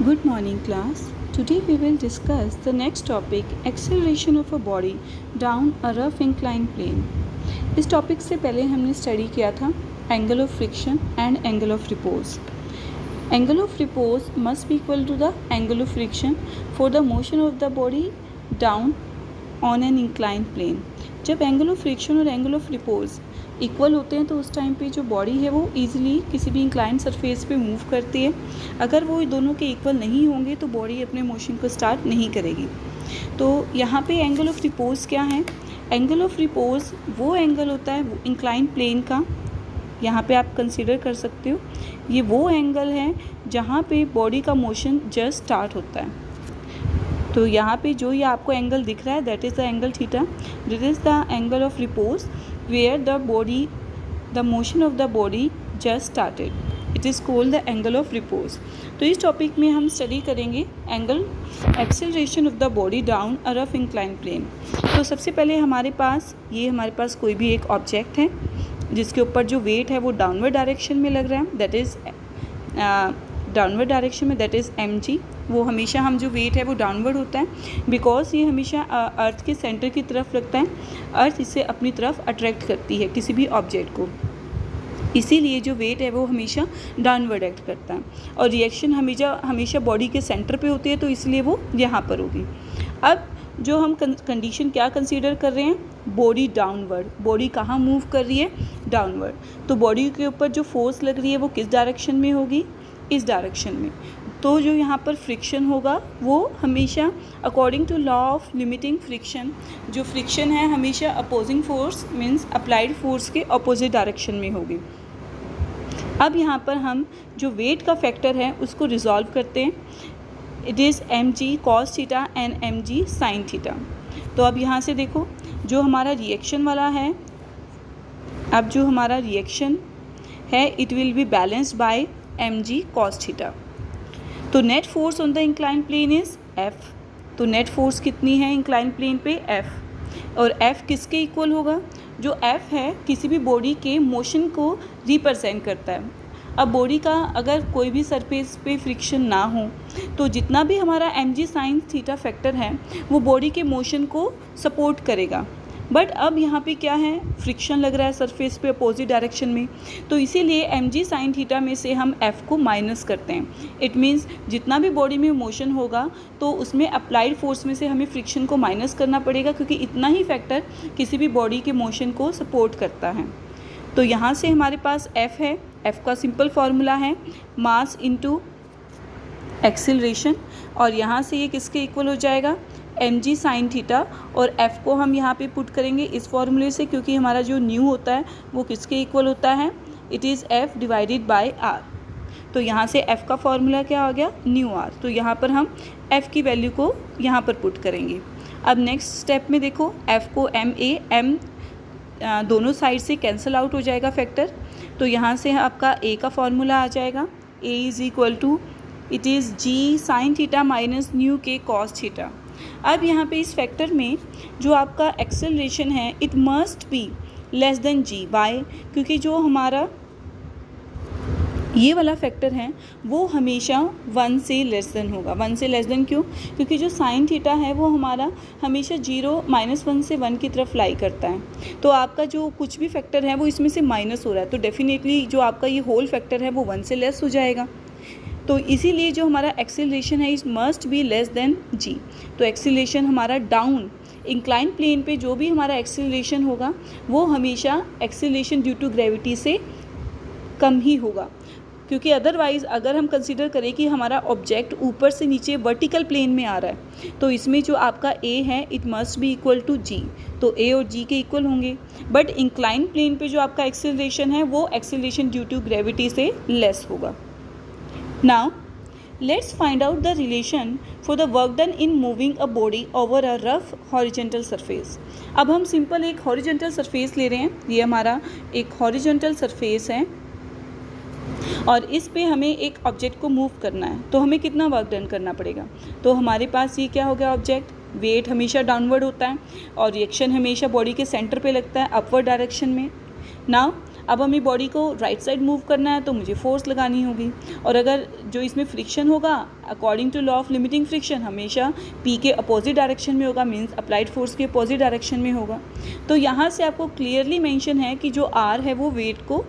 Good morning, class. Today we will discuss the next topic, acceleration of a body down a rough inclined plane. इस topic से पहले हमने study किया था angle of friction and angle of repose. Angle of repose must be equal to the angle of friction for the motion of the body down on an inclined plane. जब angle of friction और angle of repose equal होते हैं तो उस time पे जो body है वो ईजिली किसी भी इंक्लाइंड सरफेस पे मूव करती है. अगर वो दोनों के इक्वल नहीं होंगे तो बॉडी अपने मोशन को स्टार्ट नहीं करेगी. तो यहाँ पे एंगल ऑफ रिपोज क्या है? एंगल ऑफ रिपोज वो एंगल होता है इंक्लाइंड प्लेन का, यहाँ पे आप कंसीडर कर सकते हो. ये वो एंगल है जहाँ पे बॉडी का मोशन जस्ट स्टार्ट होता है. तो यहाँ पे जो ये आपको एंगल दिख रहा है that is the angle theta. This is the angle of repose where the motion of the body just started. It is called the angle of repose. तो इस टॉपिक में हम स्टडी करेंगे angle acceleration of the body down a rough incline plane. तो सबसे पहले हमारे पास कोई भी एक ऑब्जेक्ट है जिसके ऊपर जो वेट है वो डाउनवर्ड डायरेक्शन में लग रहा है, दैट इज़ डाउनवर्ड डायरेक्शन में, दैट इज़ mg. वो हमेशा हम जो वेट है वो डाउनवर्ड होता है बिकॉज ये हमेशा अर्थ के सेंटर की तरफ लगता है. अर्थ इसे अपनी तरफ अट्रैक्ट करती है किसी भी ऑब्जेक्ट को, इसीलिए जो वेट है वो हमेशा डाउनवर्ड एक्ट करता है. और रिएक्शन हमेशा बॉडी के सेंटर पे होती है तो इसलिए वो यहाँ पर होगी. अब जो हम कंडीशन क्या कंसीडर कर रहे हैं, बॉडी डाउनवर्ड. बॉडी कहाँ मूव कर रही है? डाउनवर्ड. तो बॉडी के ऊपर जो फोर्स लग रही है वो किस डायरेक्शन में होगी? इस डायरेक्शन में. तो जो यहाँ पर फ्रिक्शन होगा वो हमेशा according to law of limiting friction, जो फ्रिक्शन है हमेशा opposing force means applied force के अपोजिट डायरेक्शन में होगी. अब यहाँ पर हम जो वेट का फैक्टर है उसको रिजॉल्व करते हैं. It is mg cos theta and mg sin theta. तो अब यहाँ से देखो जो हमारा रिएक्शन वाला है, अब जो हमारा रिएक्शन है it will be balanced by mg cos theta. तो net force on the incline plane is F. तो नेट फोर्स कितनी है इंक्लाइन प्लेन पे? F. और F किसके इक्वल होगा? जो F है किसी भी बॉडी के मोशन को रिप्रेजेंट करता है. अब बॉडी का अगर कोई भी सरफेस पे फ्रिक्शन ना हो तो जितना भी हमारा mg sin थीटा फैक्टर है वो बॉडी के मोशन को सपोर्ट करेगा. बट अब यहाँ पे क्या है, फ्रिक्शन लग रहा है सरफेस पे अपोजिट डायरेक्शन में, तो इसीलिए mg sin थीटा में से हम f को माइनस करते हैं. इट मीन्स जितना भी बॉडी में मोशन होगा तो उसमें अप्लाइड फोर्स में से हमें फ्रिक्शन को माइनस करना पड़ेगा क्योंकि इतना ही फैक्टर किसी भी बॉडी के मोशन को सपोर्ट करता है. तो यहाँ से हमारे पास f है. f का सिंपल फार्मूला है मास इंटू एक्सेलरेशन, और यहाँ से ये किसके इक्वल हो जाएगा? mg sin theta. और f को हम यहाँ पे पुट करेंगे इस फॉर्मूले से क्योंकि हमारा जो न्यू होता है वो किसके इक्वल होता है? It is f divided by r. तो यहाँ से f का फॉर्मूला क्या हो गया? New r. तो यहाँ पर हम f की वैल्यू को यहाँ पर पुट करेंगे. अब नेक्स्ट स्टेप में देखो f को m दोनों साइड से कैंसिल आउट हो जाएगा फैक्टर. तो यहाँ से आपका a का फॉर्मूला आ जाएगा. a is equal to it is g sin theta minus mu k cos theta. अब यहाँ पे इस फैक्टर में जो आपका एक्सेलरेशन है it must be less than g. Why? क्योंकि जो हमारा ये वाला फैक्टर है वो हमेशा 1 से लेस देन होगा. 1 से लेस देन क्यों? क्योंकि जो साइन थीटा है वो हमारा हमेशा 1 से 1 की तरफ लाई करता है. तो आपका जो कुछ भी फैक्टर है वो इसमें से माइनस हो रहा है तो डेफिनेटली जो आपका ये होल फैक्टर है वो 1 से लेस हो जाएगा. तो इसीलिए जो हमारा एक्सेलरेशन है इस must be less than g. तो एक्सेलरेशन हमारा डाउन इंक्लाइन प्लेन पे जो भी हमारा एक्सेलरेशन होगा वो हमेशा एक्सेलरेशन ड्यू टू ग्रेविटी से कम ही होगा. क्योंकि अदरवाइज़ अगर हम कंसीडर करें कि हमारा ऑब्जेक्ट ऊपर से नीचे वर्टिकल प्लेन में आ रहा है तो इसमें जो आपका a है it must be equal to g. तो a और g के इक्वल होंगे. बट इंक्लाइन प्लेन पे जो आपका एक्सेलरेशन है वो एक्सेलरेशन ड्यू टू ग्रेविटी से लेस होगा. Now, let's find out the relation for the work done in moving a body over a rough horizontal surface. अब हम सिंपल एक हॉरिजॉन्टल सरफेस ले रहे हैं. ये हमारा एक हॉरिजॉन्टल सरफेस है और इस पे हमें एक ऑब्जेक्ट को मूव करना है. तो हमें कितना वर्क डन करना पड़ेगा? तो हमारे पास ये क्या हो गया ऑब्जेक्ट? वेट हमेशा डाउनवर्ड होता है और रिएक्शन हमेशा बॉडी के सेंटर पे लगता है अपवर्ड डायरेक्शन में. नाउ अब हमें बॉडी को राइट साइड मूव करना है तो मुझे फोर्स लगानी होगी, और अगर जो इसमें फ्रिक्शन होगा according to law of limiting friction हमेशा पी के अपोजिट डायरेक्शन में होगा, मीन्स अप्लाइड फोर्स के अपोजिट डायरेक्शन में होगा। तो यहाँ से आपको क्लियरली मेंशन है कि जो आर है वो वेट को,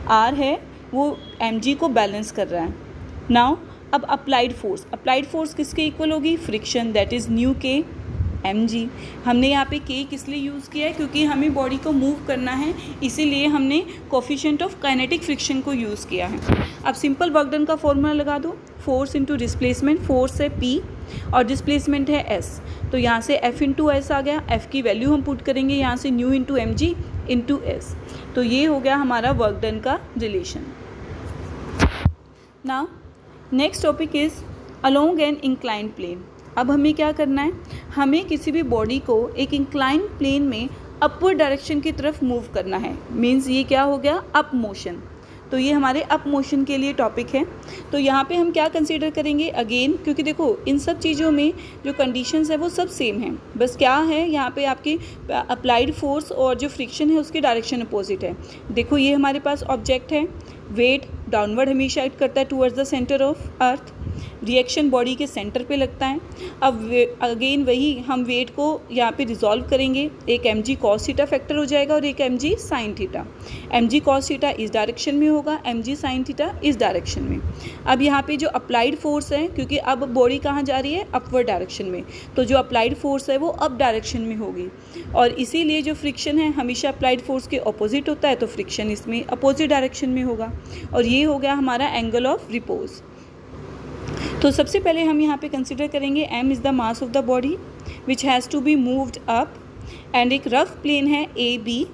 आर है वो mg को बैलेंस कर रहा है। नाउ अब अप्लाइड फोर्स किसके इक्वल होगी, फ्रिक्शन, दैट इज़ न्यू के mg। हमने यहाँ पे k किस लिए यूज़ किया है, क्योंकि हमें बॉडी को मूव करना है, इसीलिए हमने कोफिशिएंट ऑफ काइनेटिक फ्रिक्शन को यूज़ किया है। अब सिंपल वर्क डन का फॉर्मूला लगा दो, फोर्स इंटू डिस्प्लेसमेंट, फोर्स है p और डिस्प्लेसमेंट है s, तो यहाँ से f इंटू एस आ गया, f की वैल्यू हम पुट करेंगे यहाँ से mu into mg into S, तो ये हो गया हमारा वर्क डन का relation. Now next topic is along an incline plane. अब हमें क्या करना है, हमें किसी भी बॉडी को एक इंक्लाइन प्लेन में अपवर्ड डायरेक्शन की तरफ मूव करना है, मीन्स ये क्या हो गया, अप मोशन। तो ये हमारे अप मोशन के लिए टॉपिक है। तो यहाँ पे हम क्या कंसीडर करेंगे अगेन, क्योंकि देखो इन सब चीज़ों में जो कंडीशंस है वो सब सेम हैं, बस क्या है यहाँ पे आपकी अप्लाइड फोर्स और जो फ्रिक्शन है उसकी डायरेक्शन अपोजिट है। देखो ये हमारे पास ऑब्जेक्ट है, वेट डाउनवर्ड हमेशा एक्ट करता है towards the centre of earth, reaction body के सेंटर पे लगता है। अब अगेन वही हम वेट को यहाँ पे रिजॉल्व करेंगे, एक mg cos थीटा फैक्टर हो जाएगा और एक mg sin theta. mg cos theta इस डायरेक्शन में होगा, mg sin थीटा इस डायरेक्शन में। अब यहाँ पे जो अप्लाइड फोर्स है, क्योंकि अब बॉडी कहाँ जा रही है, अपवर्ड डायरेक्शन में, तो जो अप्लाइड फोर्स है वो अप डायरेक्शन में होगी, और इसीलिए जो फ्रिक्शन है हमेशा अप्लाइड फोर्स के अपोजिट होता है, तो फ्रिक्शन इसमें अपोजिट डायरेक्शन में होगा, और ये हो गया हमारा एंगल ऑफ रिपोज। तो सबसे पहले हम यहाँ पे कंसिडर करेंगे m is the mass of the body which has to be moved up, and एक रफ प्लेन है ए बी।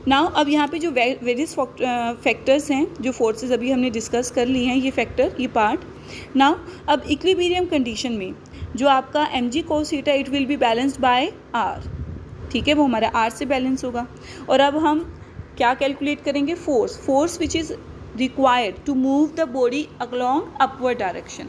नाउ अब यहाँ पे जो वेरियस फैक्टर्स हैं, जो फोर्सेस अभी हमने डिस्कस कर ली हैं, ये फैक्टर, ये पार्ट। नाउ अब इक्विलिब्रियम कंडीशन में जो आपका mg cos theta it will be balanced bye r, ठीक है, वो हमारा r से बैलेंस होगा। और अब हम क्या कैलकुलेट करेंगे, force which is required to move the body along upward direction.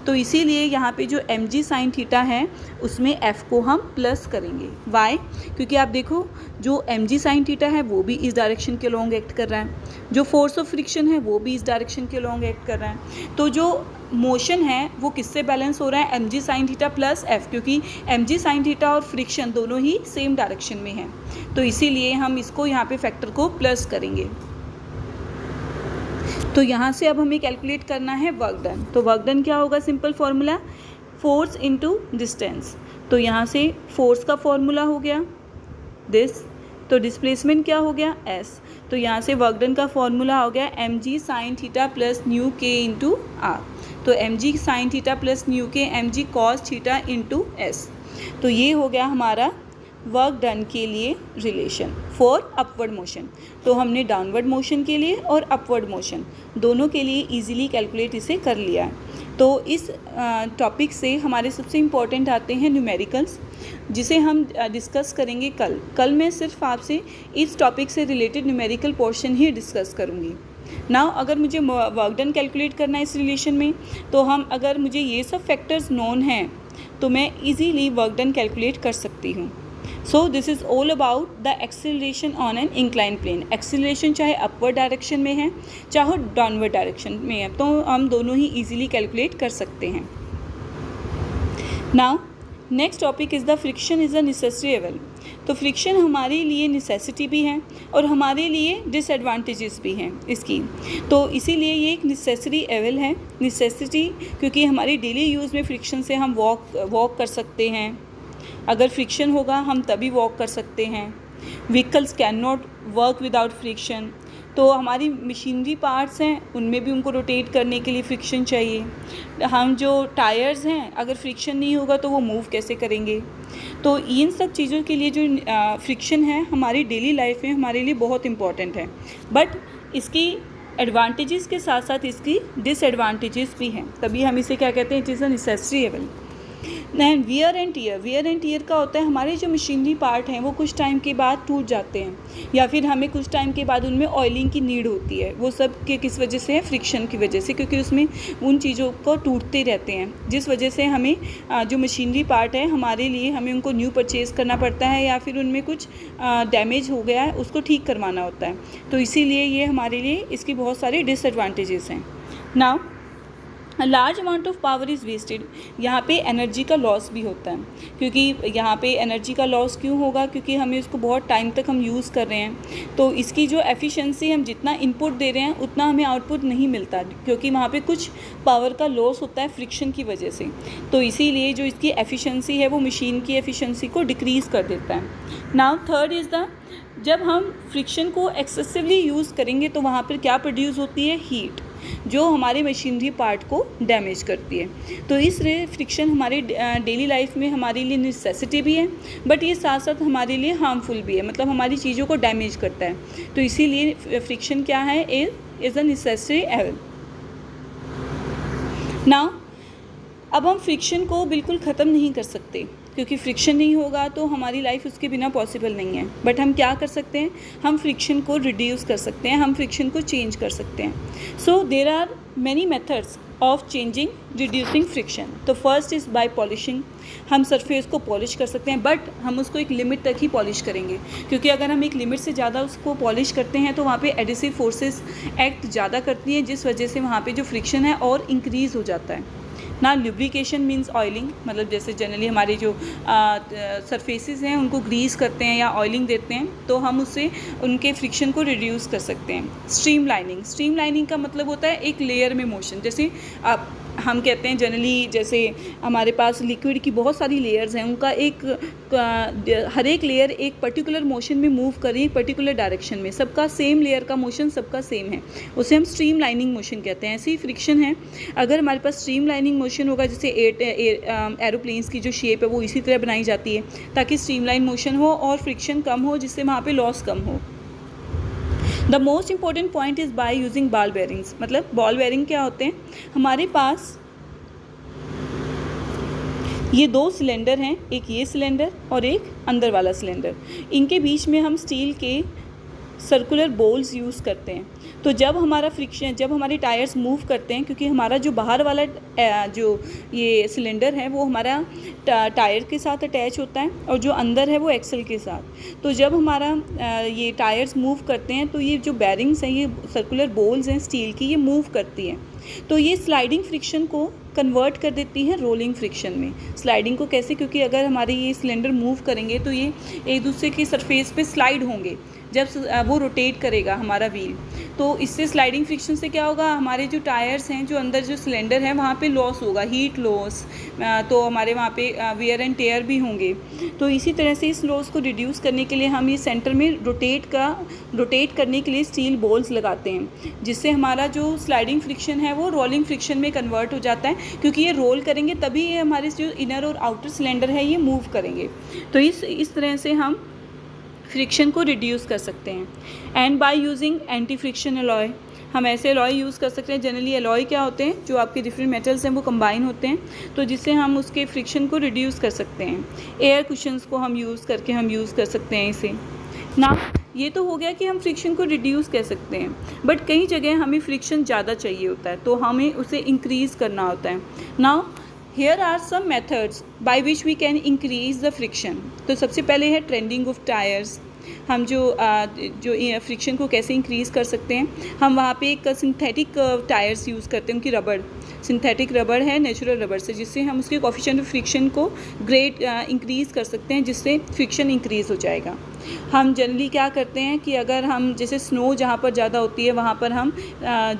तो इसीलिए यहाँ पे जो mg sin थीटा है उसमें f को हम प्लस करेंगे। वाई, क्योंकि आप देखो जो mg sin थीटा है वो भी इस डायरेक्शन के अलोंग एक्ट कर रहा है, जो फोर्स ऑफ फ्रिक्शन है वो भी इस डायरेक्शन के अलोंग एक्ट कर रहा है, तो जो मोशन है वो किससे बैलेंस हो रहा है, mg sin theta plus f, क्योंकि mg sin थीटा और फ्रिक्शन दोनों ही सेम डायरेक्शन में हैं, तो इसीलिए हम इसको यहाँ पे फैक्टर को प्लस करेंगे। तो यहाँ से अब हमें कैलकुलेट करना है वर्क डन। तो वर्क डन क्या होगा, simple formula, force into distance. तो यहाँ से फोर्स का फॉर्मूला हो गया दिस, तो डिस्प्लेसमेंट क्या हो गया s, तो यहाँ से वर्क डन का फॉर्मूला हो गया mg sin theta plus new के इंटू r। तो mg sin theta plus new के mg cos theta into s। तो ये हो गया हमारा वर्क डन के लिए रिलेशन फॉर अपवर्ड मोशन। तो हमने डाउनवर्ड मोशन के लिए और अपवर्ड मोशन दोनों के लिए इजीली कैलकुलेट इसे कर लिया है। तो इस टॉपिक से हमारे सबसे इम्पॉर्टेंट आते हैं न्यूमेरिकल्स, जिसे हम डिस्कस करेंगे कल मैं सिर्फ आपसे इस टॉपिक से रिलेटेड न्यूमेरिकल पोर्शन ही डिस्कस करूँगी। नाउ अगर मुझे वर्क डन कैलकुलेट करना है इस रिलेशन में, तो हम अगर मुझे ये सब फैक्टर्स नोन हैं तो मैं इजीली वर्क डन कैलकुलेट कर सकती हूँ। So this is all about the acceleration on an incline plane. Acceleration चाहे अपवर्ड डायरेक्शन में है चाहे डाउनवर्ड डायरेक्शन में है, तो हम दोनों ही इजीली कैलकुलेट कर सकते हैं। Now next topic is the friction is a necessary evil. तो फ्रिक्शन हमारे लिए नेसेसिटी भी है और हमारे लिए डिसएडवांटेजेस भी हैं इसकी, तो इसीलिए ये एक नेसेसरी एवल है। नेसेसिटी क्योंकि हमारी डेली यूज़ में फ्रिक्शन से हम वॉक कर सकते हैं, अगर फ्रिक्शन होगा हम तभी वॉक कर सकते हैं। Vehicles can not work without friction, तो हमारी मशीनरी पार्ट्स हैं उनमें भी उनको रोटेट करने के लिए फ्रिक्शन चाहिए। हम जो टायर्स हैं अगर फ्रिक्शन नहीं होगा तो वो मूव कैसे करेंगे। तो इन सब चीज़ों के लिए जो फ्रिक्शन है हमारी डेली लाइफ में हमारे लिए बहुत इम्पॉर्टेंट है, बट इसकी एडवांटेजेस के साथ साथ इसकी डिसएडवांटेजेस भी हैं, तभी हम इसे क्या कहते हैं, it is a necessary evil. And wear and tear का होता है हमारे जो मशीनरी पार्ट हैं वो कुछ टाइम के बाद टूट जाते हैं या फिर हमें कुछ टाइम के बाद उनमें ऑयलिंग की नीड होती है। वो सब के किस वजह से है? फ्रिक्शन की वजह से, क्योंकि उसमें उन चीज़ों को टूटते रहते हैं जिस वजह से हमें जो मशीनरी पार्ट है हमारे लिए हमें उनको न्यू परचेज़ करना पड़ता है या फिर उनमें कुछ डैमेज हो गया है उसको ठीक करवाना होता है। तो इसीलिए ये हमारे लिए इसकी बहुत सारे डिसएडवांटेजेस हैं। Now large amount of power is wasted, यहाँ पे एनर्जी का लॉस भी होता है, क्योंकि यहाँ पे एनर्जी का लॉस क्यों होगा? क्योंकि हमें उसको बहुत टाइम तक हम यूज़ कर रहे हैं, तो इसकी जो एफिशिएंसी हम जितना इनपुट दे रहे हैं उतना हमें आउटपुट नहीं मिलता, क्योंकि वहाँ पे कुछ पावर का लॉस होता है फ्रिक्शन की वजह से। तो इसीलिए जो इसकी एफिशिएंसी है वो मशीन की एफिशिएंसी को डिक्रीज़ कर देता है। नाउ थर्ड इज़ द, जब हम फ्रिक्शन को एक्सेसिवली यूज़ करेंगे तो वहाँ पर क्या प्रोड्यूस होती है? हीट, जो हमारे मशीनरी पार्ट को डैमेज करती है। तो इस फ्रिक्शन हमारे डेली लाइफ में हमारे लिए नेसेसिटी भी है, बट ये साथ साथ हमारे लिए हार्मफुल भी है, मतलब हमारी चीज़ों को डैमेज करता है। तो इसीलिए फ्रिक्शन क्या है? Is a necessary evil. Now अब हम फ्रिक्शन को बिल्कुल ख़त्म नहीं कर सकते, क्योंकि फ्रिक्शन नहीं होगा तो हमारी लाइफ उसके बिना पॉसिबल नहीं है। बट हम क्या कर सकते हैं? हम फ्रिक्शन को रिड्यूस कर सकते हैं, हम फ्रिक्शन को चेंज कर सकते हैं। So there are many methods of changing reducing friction. तो फर्स्ट इज़ बाय पॉलिशिंग, हम सरफेस को पॉलिश कर सकते हैं, बट हम उसको एक लिमिट तक ही पॉलिश करेंगे, क्योंकि अगर हम एक लिमिट से ज़्यादा उसको पॉलिश करते हैं तो वहाँ पे एडिसिव फोर्सेस एक्ट ज़्यादा करती हैं, जिस वजह से वहाँ पे जो फ्रिक्शन है और इंक्रीज़ हो जाता है ना। लुब्रिकेशन मीन्स ऑयलिंग, मतलब जैसे जनरली हमारे जो सरफेसेस हैं उनको ग्रीस करते हैं या ऑयलिंग देते हैं, तो हम उससे उनके फ्रिक्शन को रिड्यूस कर सकते हैं। स्ट्रीम लाइनिंग का मतलब होता है एक लेयर में मोशन, जैसे आप हम कहते हैं जनरली, जैसे हमारे पास लिक्विड की बहुत सारी लेयर्स हैं, उनका हर एक लेयर एक पर्टिकुलर मोशन में मूव कर रही है, एक पर्टिकुलर डायरेक्शन में, सबका सेम लेयर का मोशन सबका सेम है, उसे हम स्ट्रीम लाइनिंग मोशन कहते हैं। ऐसे ही फ्रिक्शन है, अगर हमारे पास स्ट्रीम लाइनिंग मोशन होगा, जैसे एरोप्लेन्स की जो शेप है वो इसी तरह बनाई जाती है ताकि स्ट्रीम लाइन मोशन हो और फ्रिक्शन कम हो, जिससे वहाँ पे लॉस कम हो। The most important point is by using ball bearings. मतलब बॉल बेयरिंग क्या होते हैं? हमारे पास ये दो सिलेंडर हैं, एक ये सिलेंडर और एक अंदर वाला सिलेंडर। इनके बीच में हम स्टील के सर्कुलर बोल्स यूज़ करते हैं। तो जब हमारा फ्रिक्शन, जब हमारे टायर्स मूव करते हैं, क्योंकि हमारा जो बाहर वाला जो ये सिलेंडर है वो हमारा टायर के साथ अटैच होता है और जो अंदर है वो एक्सल के साथ। तो जब हमारा ये टायर्स मूव करते हैं तो ये जो बेयरिंग्स हैं, ये सर्कुलर बोल्स हैं स्टील की, ये मूव करती हैं। तो ये स्लाइडिंग फ्रिक्शन को कन्वर्ट कर देती है रोलिंग फ्रिक्शन में। स्लाइडिंग को कैसे? क्योंकि अगर हमारे ये सिलेंडर मूव करेंगे तो ये एक दूसरे की सरफेस पे स्लाइड होंगे, जब वो रोटेट करेगा हमारा व्हील, तो इससे स्लाइडिंग फ्रिक्शन से क्या होगा? हमारे जो टायर्स हैं, जो अंदर जो सिलेंडर है, वहाँ पे लॉस होगा, हीट लॉस, तो हमारे वहाँ पे वियर एंड टेयर भी होंगे। तो इसी तरह से इस लॉस को रिड्यूस करने के लिए हम ये सेंटर में रोटेट करने के लिए स्टील बॉल्स लगाते हैं, जिससे हमारा जो स्लाइडिंग फ्रिक्शन है वो रोलिंग फ्रिक्शन में कन्वर्ट हो जाता है, क्योंकि ये रोल करेंगे तभी ये हमारे जो इनर और आउटर सिलेंडर है ये मूव करेंगे। तो इस तरह से हम फ्रिक्शन को रिड्यूस कर सकते हैं। And by using anti friction alloy, हम ऐसे अलॉय यूज़ कर सकते हैं। जनरली अलॉय क्या होते हैं? जो आपके डिफरेंट मेटल्स हैं वो कंबाइन होते हैं, तो जिससे हम उसके फ्रिक्शन को रिड्यूस कर सकते हैं। एयर कुशन्स को हम यूज़ कर सकते हैं इसे ना। ये तो हो गया कि हम फ्रिक्शन को रिड्यूस कर सकते हैं, बट कई जगह हमें फ्रिक्शन ज़्यादा चाहिए होता है, तो हमें उसे इंक्रीज़ करना होता है। Now here are some methods by which we can increase the friction. तो सबसे पहले है ट्रेंडिंग ऑफ टायर्स। हम जो फ्रिक्शन को कैसे इंक्रीज़ कर सकते हैं? हम वहाँ पे एक सिंथेटिक टायर्स यूज़ करते हैं, उनकी रबड़, सिंथेटिक रबड़ है नेचुरल रबड़ से, जिससे हम उसके कोफिशिएंट ऑफ फ्रिक्शन को ग्रेट इंक्रीज़ कर सकते हैं, जिससे फ्रिक्शन इंक्रीज़ हो जाएगा। हम जनरली क्या करते हैं कि अगर हम जैसे स्नो जहाँ पर ज़्यादा होती है वहाँ पर हम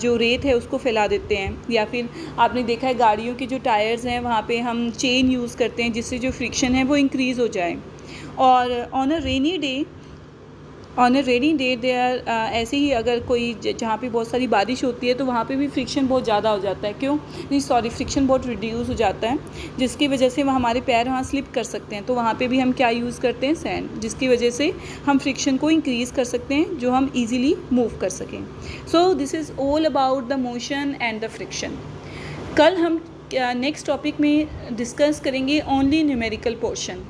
जो रेत है उसको फैला देते हैं, या फिर आपने देखा है गाड़ियों के जो टायर्स हैं वहाँ पे हम चेन यूज़ करते हैं, जिससे जो फ्रिक्शन है वो इंक्रीज़ हो जाए। और on a rainy day they are ऐसे ही, अगर कोई जहाँ पे बहुत सारी बारिश होती है तो वहाँ पे भी फ्रिक्शन बहुत ज़्यादा हो जाता है। फ्रिक्शन बहुत रिड्यूस हो जाता है, जिसकी वजह से वह हमारे पैर वहाँ स्लिप कर सकते हैं। तो वहाँ पे भी हम क्या यूज़ करते हैं? सैंड, जिसकी वजह से हम फ्रिक्शन को इंक्रीज़ कर सकते हैं, जो हम ईज़िली मूव कर सकें। सो this is all about the motion and the friction. कल हम नेक्स्ट टॉपिक में डिस्कस करेंगे ओनली न्यूमेरिकल पोर्शन।